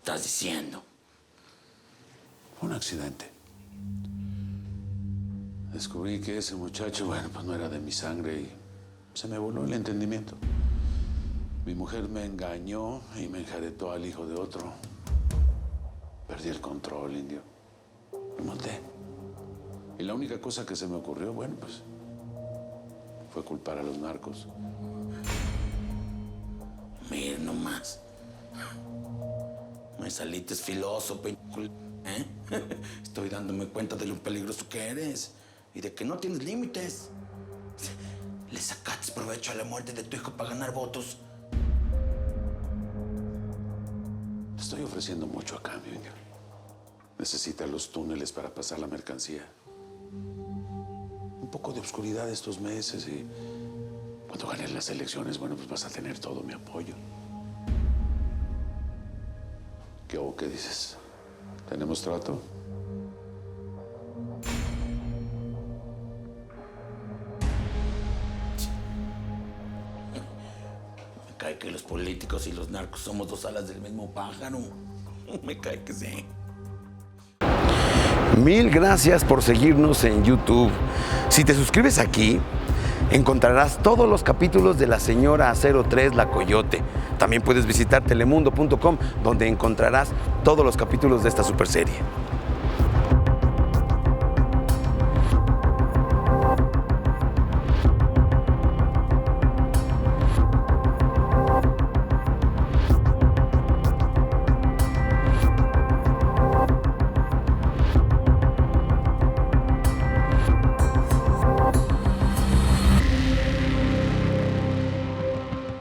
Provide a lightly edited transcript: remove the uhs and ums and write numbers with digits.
estás diciendo? Fue un accidente. Descubrí que ese muchacho, bueno, pues no era de mi sangre y se me voló el entendimiento. Mi mujer me engañó y me enjaretó al hijo de otro. Perdí el control, indio. Me maté. Y la única cosa que se me ocurrió, bueno, pues, fue culpar a los narcos. Mira nomás. Me saliste filoso, ¿eh? Estoy dándome cuenta de lo peligroso que eres y de que no tienes límites. Le sacaste provecho a la muerte de tu hijo para ganar votos. Te estoy ofreciendo mucho a cambio, indio. Necesita los túneles para pasar la mercancía. Un poco de oscuridad estos meses y cuando ganes las elecciones, bueno, pues vas a tener todo mi apoyo. ¿Qué dices? ¿Tenemos trato? Me cae que los políticos y los narcos somos dos alas del mismo pájaro. Me cae que sí. Mil gracias por seguirnos en YouTube. Si te suscribes aquí, encontrarás todos los capítulos de La Señora 03 La Coyote. También puedes visitar telemundo.com, donde encontrarás todos los capítulos de esta superserie.